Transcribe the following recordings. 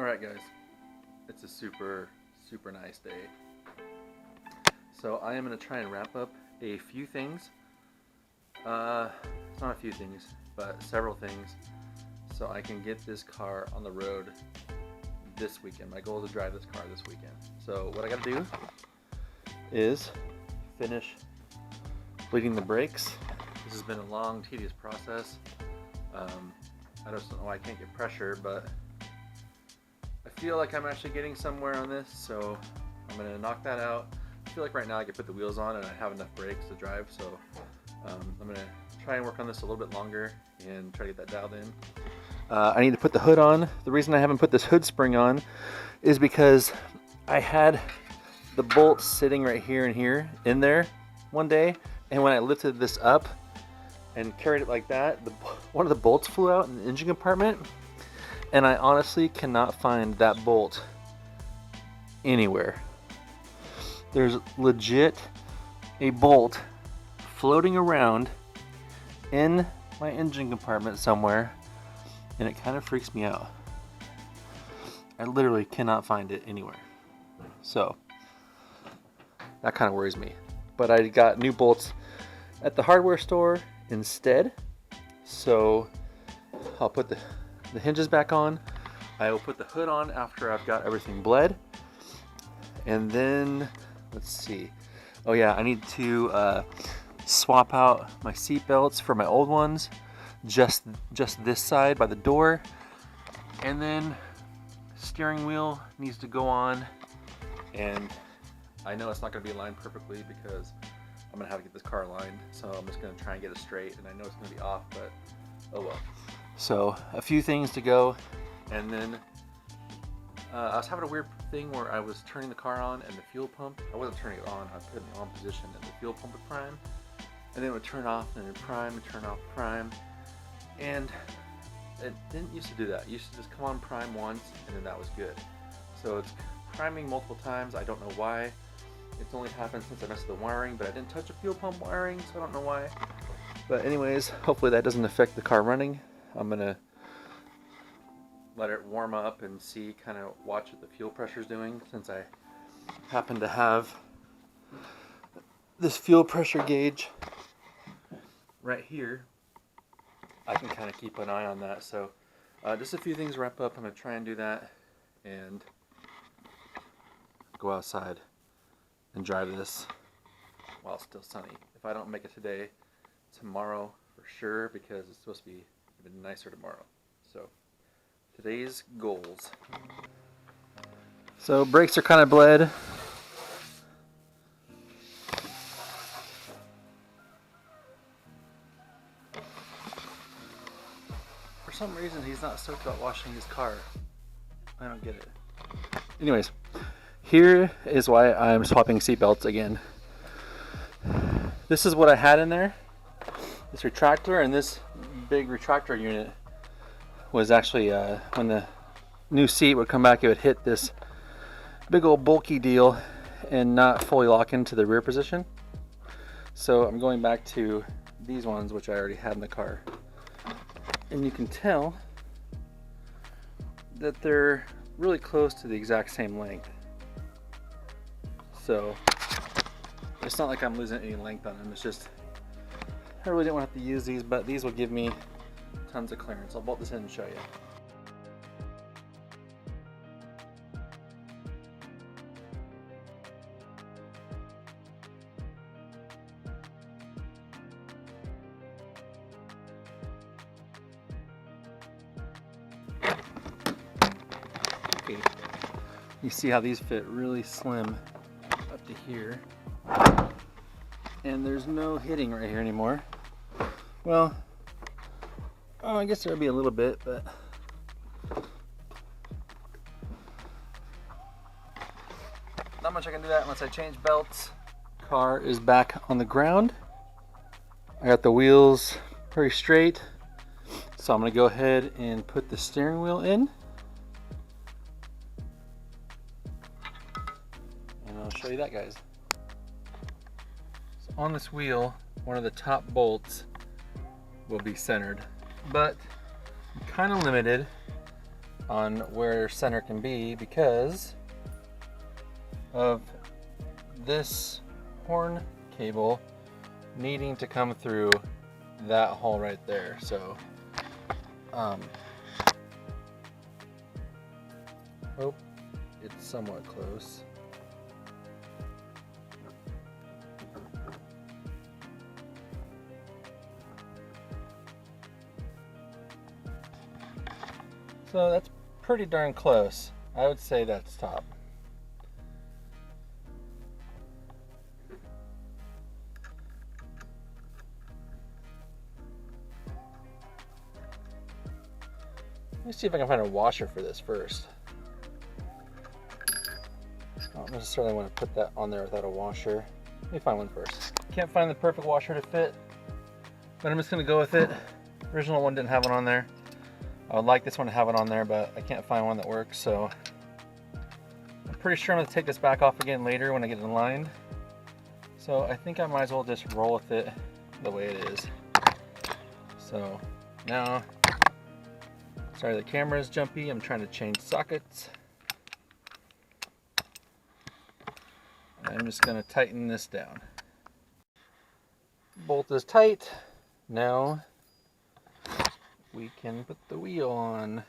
Alright guys, it's a super nice day. So I am going to try and wrap up a few things. It's not a few things, but several things, so I can get this car on the road this weekend. My goal is to drive this car this weekend. So what I got to do is finish bleeding the brakes. This has been a long, tedious process. I just don't know why I can't get pressure, but I feel like I'm actually getting somewhere on this, so I'm going to knock that out. I feel like right now I can put the wheels on and I have enough brakes to drive, so I'm going to try and work on this a little bit longer and try to get that dialed in. I need to put the hood on. The reason I haven't put this hood spring on is because I had the bolts sitting right here and here in there one day, and when I lifted this up and carried it like that, one of the bolts flew out in the engine compartment, and I honestly cannot find that bolt anywhere. There's legit a bolt floating around in my engine compartment somewhere, and it kind of freaks me out. I literally cannot find it anywhere. So that kind of worries me. But I got new bolts at the hardware store instead. So I'll put the hinges back on. I will put the hood on after I've got everything bled. And then, let's see. Oh yeah, I need to swap out my seat belts for my old ones. Just this side by the door. And then steering wheel needs to go on. And I know it's not going to be aligned perfectly because I'm going to have to get this car aligned. So I'm just going to try and get it straight. And I know it's going to be off, but oh well. So a few things to go. And then I was having a weird thing where I was turning the car on and the fuel pump, I wasn't turning it on, I put it in the on position and the fuel pump would prime. And then it would turn off and then prime and turn off, prime. And it didn't used to do that. It used to just come on prime once and then that was good. So it's priming multiple times. I don't know why. It's only happened since I messed with the wiring, but I didn't touch the fuel pump wiring, so I don't know why. But anyways, hopefully that doesn't affect the car running. I'm gonna let it warm up and see, kind of watch what the fuel pressure is doing, since I happen to have this fuel pressure gauge right here. I can kind of keep an eye on that. So just a few things to wrap up. I'm going to try and do that and go outside and drive this while it's still sunny. If I don't make it today, tomorrow for sure, because it's supposed to be even nicer tomorrow. So today's goals. So brakes are kind of bled. For some reason he's not stoked about washing his car. I don't get it. Anyways, here is why I'm swapping seatbelts again. This is what I had in there. This retractor, and this big retractor unit was actually when the new seat would come back, it would hit this big old bulky deal and not fully lock into the rear position. So I'm going back to these ones, which I already had in the car. And you can tell that they're really close to the exact same length. So it's not like I'm losing any length on them. It's just, I really didn't want to have to use these, but these will give me tons of clearance. I'll bolt this in and show you. Okay. You see how these fit really slim up to here. And there's no hitting right here anymore. Well, I guess there'll be a little bit, but not much I can do that unless I change belts. Car is back on the ground. I got the wheels pretty straight, so I'm gonna go ahead and put the steering wheel in, and I'll show you that, guys. So on this wheel, one of the top bolts will be centered, but I'm kind of limited on where center can be because of this horn cable needing to come through that hole right there. So hope it's somewhat close. So that's pretty darn close. I would say that's top. Let me see if I can find a washer for this first. I don't necessarily want to put that on there without a washer. Let me find one first. Can't find the perfect washer to fit, but I'm just gonna go with it. Original one didn't have one on there. I would like this one to have it on there, but I can't find one that works, so I'm pretty sure I'm gonna take this back off again later when I get it aligned. So I think I might as well just roll with it the way it is. So now, sorry the camera is jumpy, I'm trying to change sockets. I'm just gonna tighten this down. Bolt is tight. Now we can put the wheel on.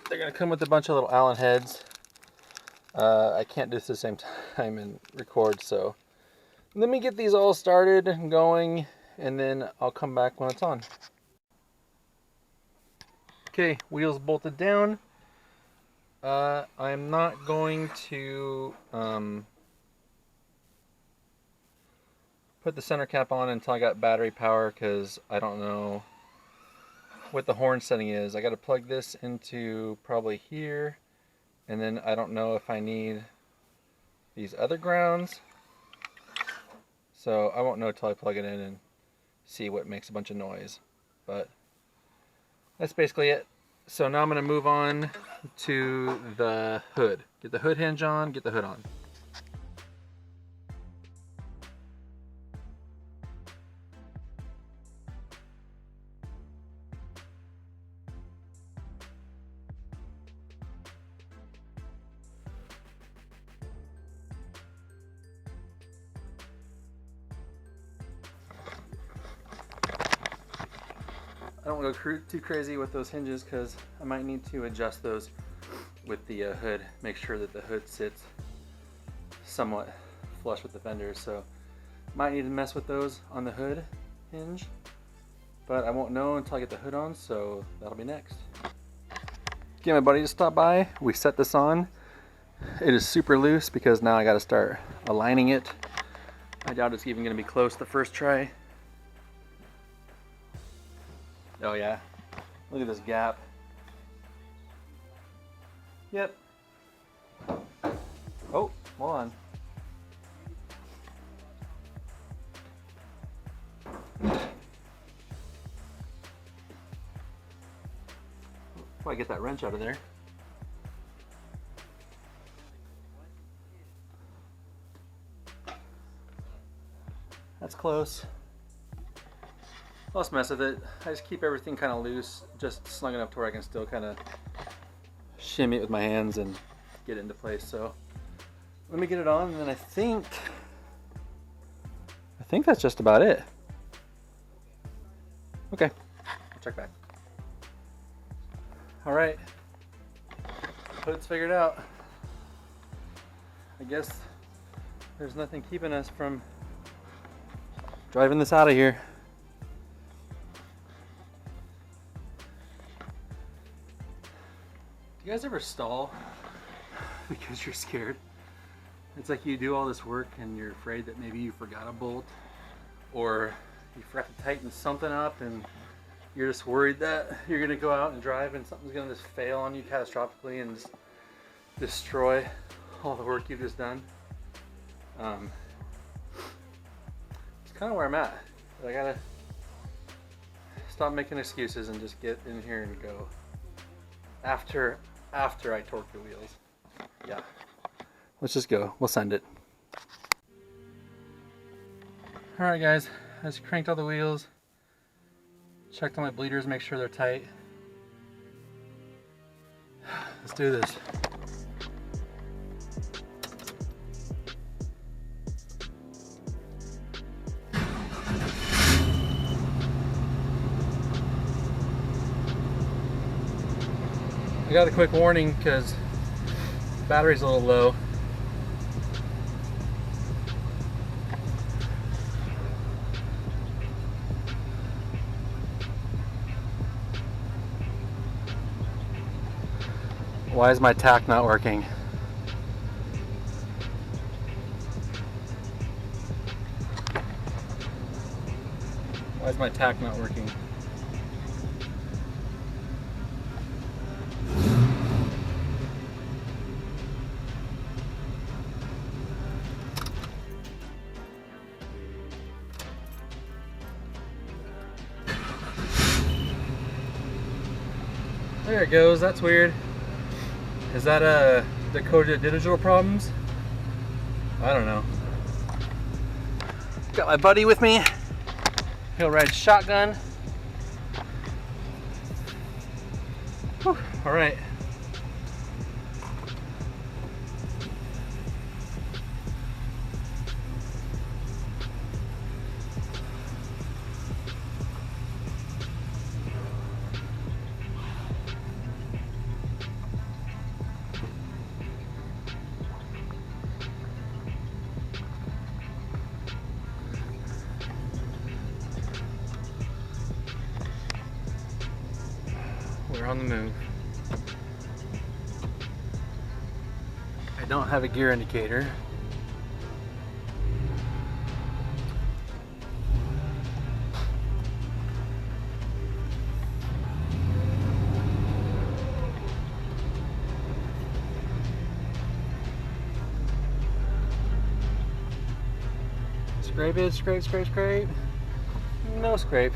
They're gonna come with a bunch of little Allen heads. I can't do this at the same time and record, so let me get these all started and going, and then I'll come back when it's on. Okay, wheels bolted down. I'm not going to put the center cap on until I got battery power because I don't know what the horn setting is. I got to plug this into probably here, and then I don't know if I need these other grounds. So I won't know until I plug it in and see what makes a bunch of noise. But that's basically it. So now I'm going to move on to the hood. Get the hood hinge on, get the hood on. I don't want to go too crazy with those hinges because I might need to adjust those with the hood, make sure that the hood sits somewhat flush with the fenders. So might need to mess with those on the hood hinge, but I won't know until I get the hood on, so that'll be next. Okay, my buddy just stopped by. We set this on. It is super loose because now I got to start aligning it. I doubt it's even going to be close the first try. Oh yeah, look at this gap. Yep. Oh, hold on. If I get that wrench out of there. That's close. I'll just mess with it. I just keep everything kind of loose, just snug enough to where I can still kind of shimmy it with my hands and get it into place. So let me get it on, and then I think that's just about it. Okay, I'll check back. All right, hood's figured out. I guess there's nothing keeping us from driving this out of here. Do you guys ever stall because you're scared? It's like you do all this work and you're afraid that maybe you forgot a bolt or you forgot to tighten something up, and you're just worried that you're gonna go out and drive and something's gonna just fail on you catastrophically and just destroy all the work you've just done. It's kind of where I'm at. But I gotta stop making excuses and just get in here and go. After I torque the wheels. Yeah. Let's just go. We'll send it. Alright guys, I just cranked all the wheels, checked all my bleeders, make sure they're tight. Let's do this. I got a quick warning because the battery's a little low. Why is my tack not working? Why is my tack not working? There it goes, that's weird. Is that Dakota digital problems? I don't know. Got my buddy with me. He'll ride shotgun. Whew, all right. We're on the move. I don't have a gear indicator. Scrape it, scrape, scrape, scrape. No scrape.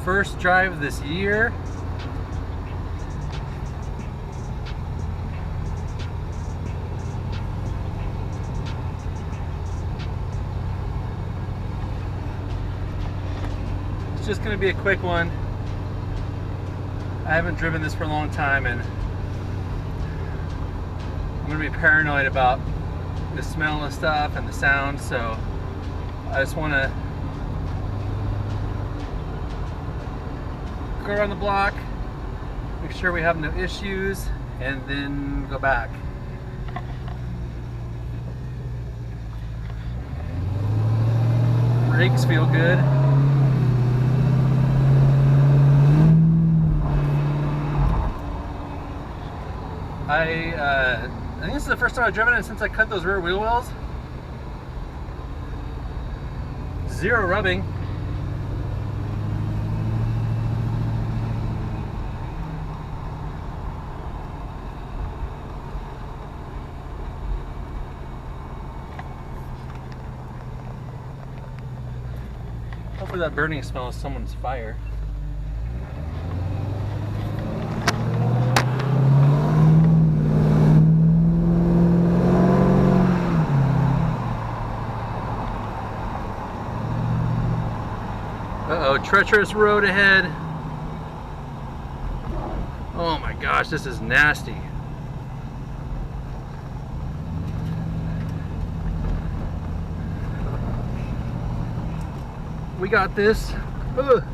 First drive this year. It's just going to be a quick one. I haven't driven this for a long time and I'm going to be paranoid about the smell of stuff and the sound, so I just want to go around the block, make sure we have no issues, and then go back. Brakes feel good. I think this is the first time I've driven it since I cut those rear wheel wells. Zero rubbing. Hopefully that burning smell is someone's fire. Uh-oh, treacherous road ahead. Oh my gosh, this is nasty. We got this. Ugh.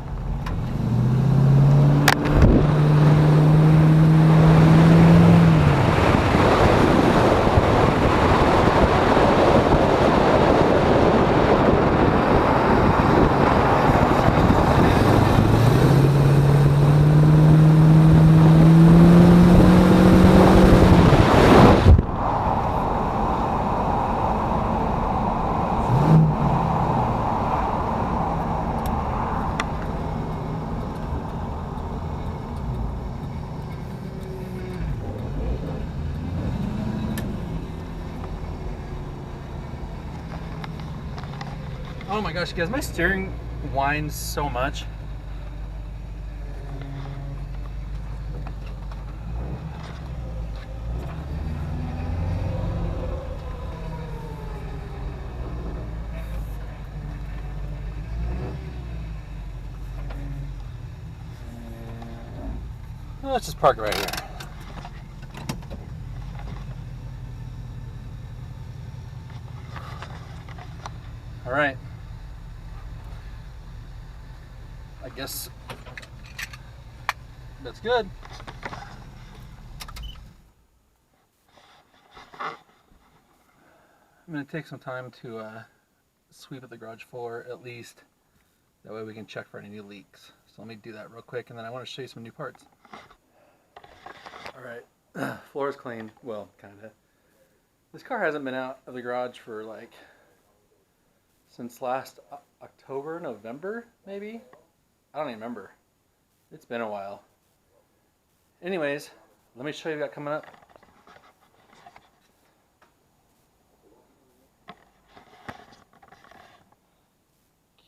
Oh my gosh, guys, my steering whines so much. Let's just park it right here. All right. I guess that's good. I'm going to take some time to sweep up the garage floor at least. That way we can check for any new leaks. So let me do that real quick, and then I want to show you some new parts. All right, floor is clean. Well, kind of. This car hasn't been out of the garage for like since last October, November, maybe? I don't even remember. It's been a while. Anyways, let me show you what I got coming up.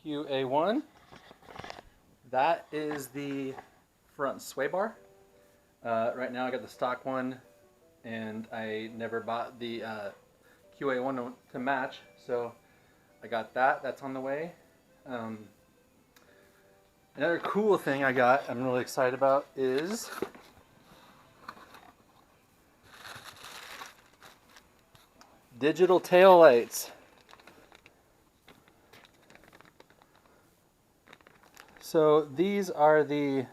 QA1. That is the front sway bar. Right now I got the stock one, and I never bought the QA1 to match, so I got that. That's on the way. Another cool thing I got, I'm really excited about, is digital tail lights. So these are the,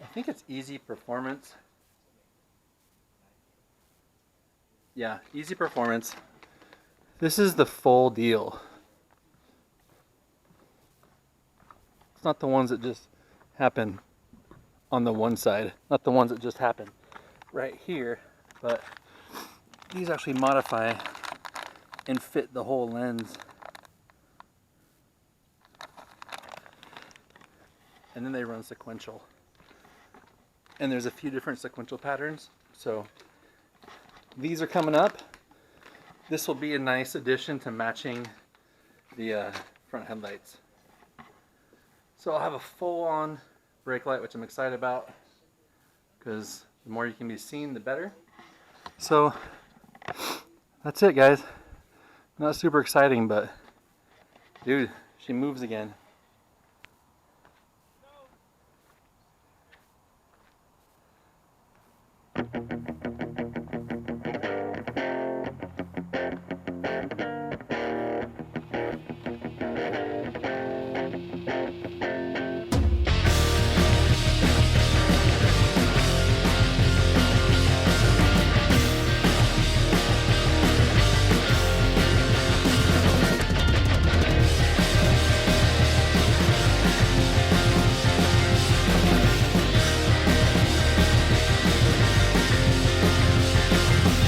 I think it's Easy Performance. Yeah, Easy Performance. This is the full deal. It's not the ones that just happen on the one side, not the ones that just happen right here, but these actually modify and fit the whole lens. And then they run sequential. And there's a few different sequential patterns. So these are coming up. This will be a nice addition to matching the front headlights. So I'll have a full-on brake light, which I'm excited about, because the more you can be seen, the better. So that's it, guys. Not super exciting, but dude, she moves again.